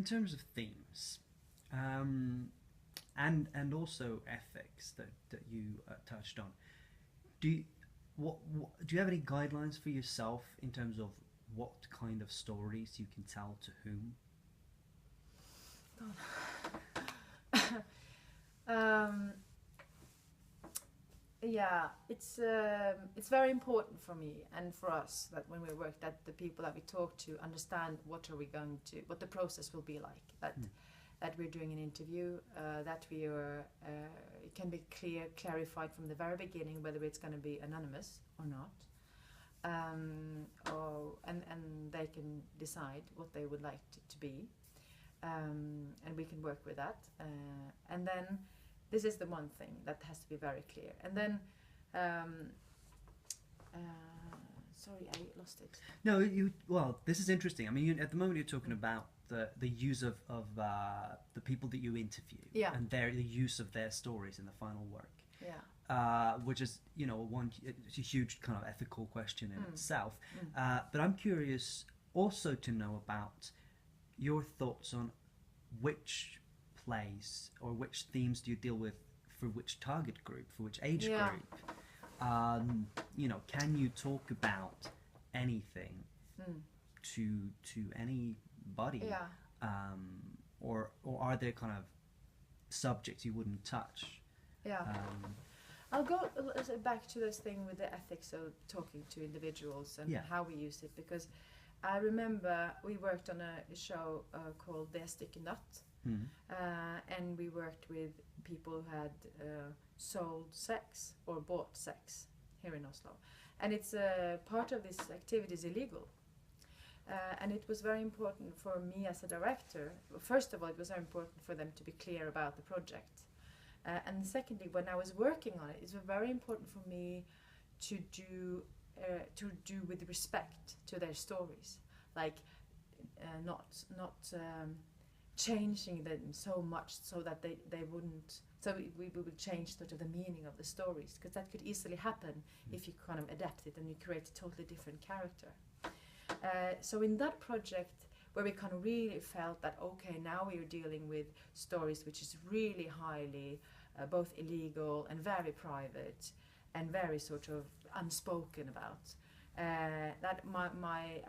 terms of themes, and also ethics that you touched on, do you, do you have any guidelines for yourself in terms of what kind of stories you can tell to whom? Yeah, it's very important for me and for us that when we work, that the people that we talk to understand what the process will be like. That we're doing an interview, that we are it can be clarified from the very beginning whether it's going to be anonymous or not, and they can decide what they would like to be, and we can work with that, and then. This is the one thing that has to be very clear. And then, sorry, I lost it. No, well, this is interesting. I mean, at the moment you're talking about the use of the people that you interview, and the use of their stories in the final work. Yeah. Which is, it's a huge kind of ethical question in itself. But I'm curious also to know about your thoughts on which plays or which themes do you deal with for which target group, for which age group. Can you talk about anything to anybody, or are there kind of subjects you wouldn't touch? I'll go back to this thing with the ethics of talking to individuals and how we use it, because I remember we worked on a show called Det Stykke Natt. And we worked with people who had sold sex or bought sex here in Oslo, and it's part of this activity is illegal, and it was very important for me as a director. First of all, it was very important for them to be clear about the project, and secondly, when I was working on it, it was very important for me to do with respect to their stories, like not changing them so much so that they wouldn't, so we would change sort of the meaning of the stories, because that could easily happen if you kind of adapt it and you create a totally different character. So in that project, where we kind of really felt that, okay, now we are dealing with stories which is really highly both illegal and very private and very sort of unspoken about, that I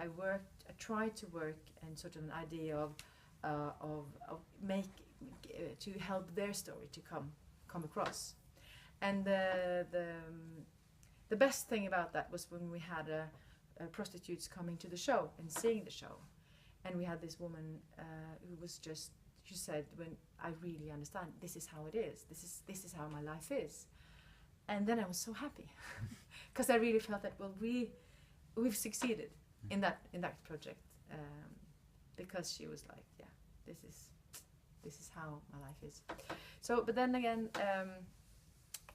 tried to work in sort of an idea of to help their story to come across, and the best thing about that was when we had prostitutes coming to the show and seeing the show, and we had this woman who was just, she said, when I really understand, this is how it is, this is how my life is, and then I was so happy because I really felt that, well, we've succeeded in that project, because she was like, yeah, this is how my life is. So, but then again,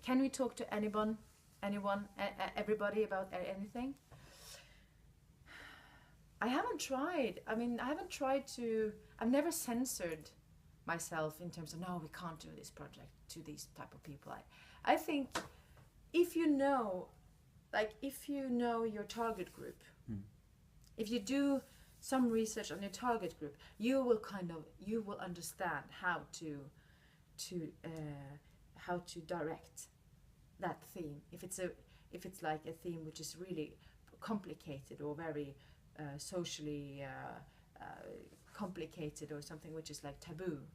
can we talk to anyone, everybody about anything? I haven't tried. I mean, I've never censored myself in terms of, no, we can't do this project to these type of people. I think if you know your target group, if you do some research on your target group, you will understand how to direct that theme. If it's like a theme which is really complicated or very socially complicated, or something which is like taboo,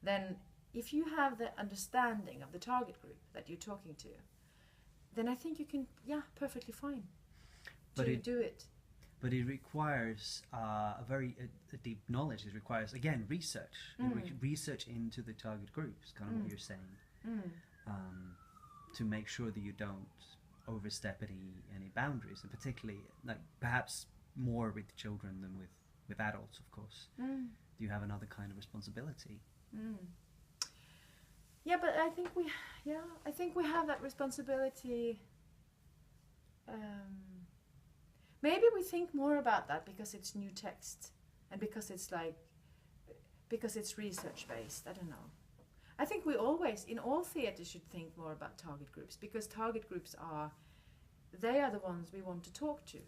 then if you have the understanding of the target group that you're talking to, then I think you can, perfectly fine to do it. But it requires a deep knowledge. It requires, again, research. Research into the target groups, kind of what you're saying, to make sure that you don't overstep any boundaries, and particularly, like, perhaps more with children than with adults, of course. You have another kind of responsibility. Yeah, but I think we have that responsibility. Maybe we think more about that because it's new text and because it's research based. I don't know. I think we always, in all theatre, should think more about target groups, because target groups they are the ones we want to talk to.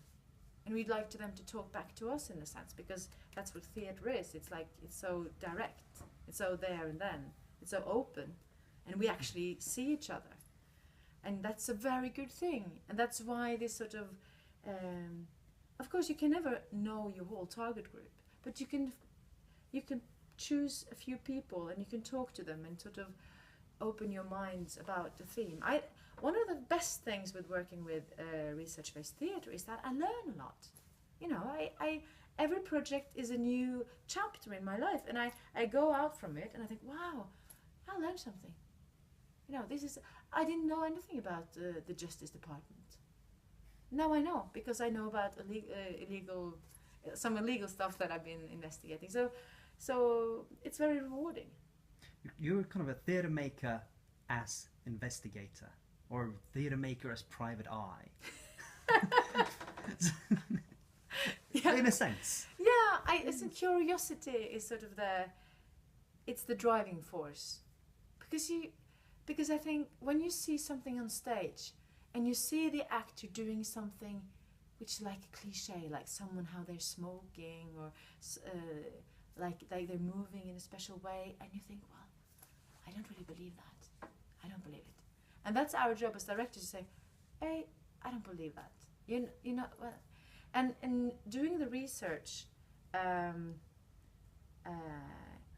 And we'd like them to talk back to us in a sense, because that's what theatre is. It's like, it's so direct, it's so there and then, it's so open, and we actually see each other. And that's a very good thing. And that's why this sort of course you can never know your whole target group, but you can choose a few people and you can talk to them and sort of open your minds about the theme. One of the best things with working with research-based theatre is that I learn a lot. You know, every project is a new chapter in my life, and I go out from it and I think, wow, I learned something. You know, I didn't know anything about the Justice Department. Now I know, because I know about some illegal stuff that I've been investigating. So it's very rewarding. You're kind of a theatre maker as investigator, or theatre maker as private eye. Yeah. In a sense. Yeah, so curiosity is sort of it's the driving force, because I think when you see something on stage and you see the actor doing something which is like a cliche, like someone how they're smoking or like they're moving in a special way, and you think, well, I don't really believe that. I don't believe it. And that's our job as directors to say, hey, I don't believe that. You know, well, and doing the research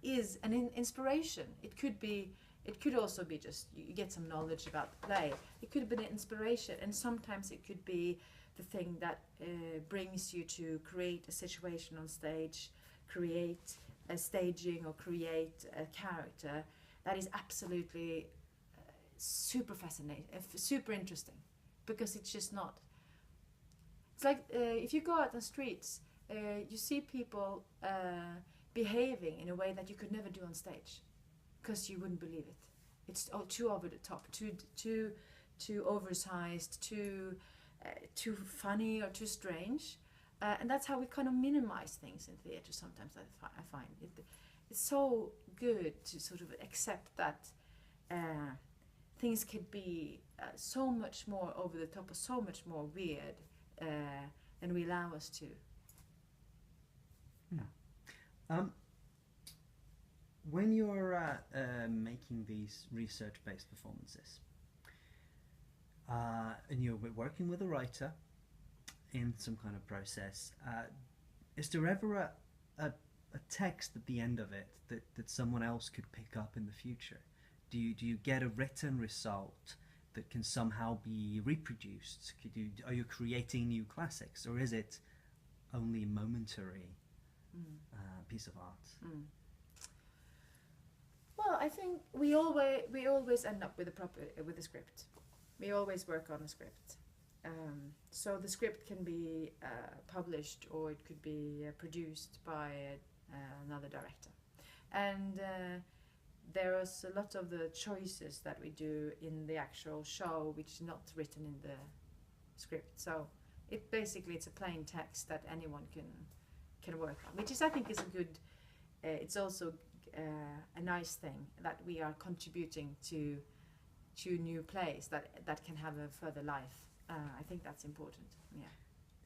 is an inspiration. It could also be just you get some knowledge about the play. It could be an inspiration, and sometimes it could be the thing that brings you to create a situation on stage, create a staging, or create a character that is absolutely super fascinating, super interesting, because it's just not. It's like if you go out on the streets, you see people behaving in a way that you could never do on stage, because you wouldn't believe it. It's too over the top, too oversized, too funny or too strange, and that's how we kind of minimize things in theatre. Sometimes I find it's so good to sort of accept that things could be so much more over the top or so much more weird than we allow us to. Yeah. When you're making these research-based performances, and you're working with a writer in some kind of process, is there ever a text at the end of it that someone else could pick up in the future? Do you get a written result that can somehow be reproduced? Are you creating new classics, or is it only a momentary piece of art? Well, I think we always end up with a script. We always work on a script. So the script can be published, or it could be produced by another director. And there is a lot of the choices that we do in the actual show which is not written in the script. So it's a plain text that anyone can work on, which is, I think, is a good. It's also a nice thing that we are contributing to new plays that can have a further life. I think that's important. Yeah.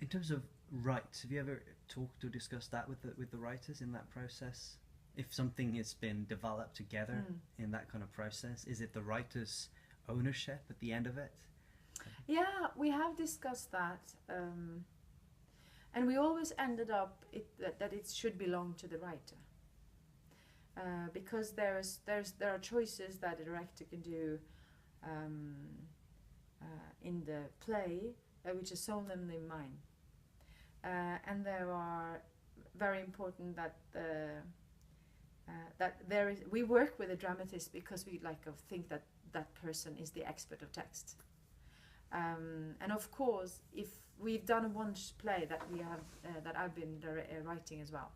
In terms of rights, have you ever talked or discussed that with the writers in that process? If something has been developed together in that kind of process, is it the writer's ownership at the end of it? Yeah, we have discussed that, and we always ended up that it should belong to the writer, because there are choices that a director can do in the play, which is solemnly mine, and there are very important that there is. We work with a dramatist because we think that that person is the expert of text, and of course, if we've done one play that we have that I've been writing as well,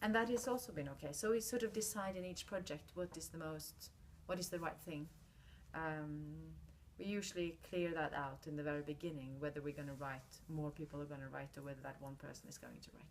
and that has also been okay. So we sort of decide in each project what is the right thing. We usually clear that out in the very beginning, whether we're going to write, more people are going to write, or whether that one person is going to write.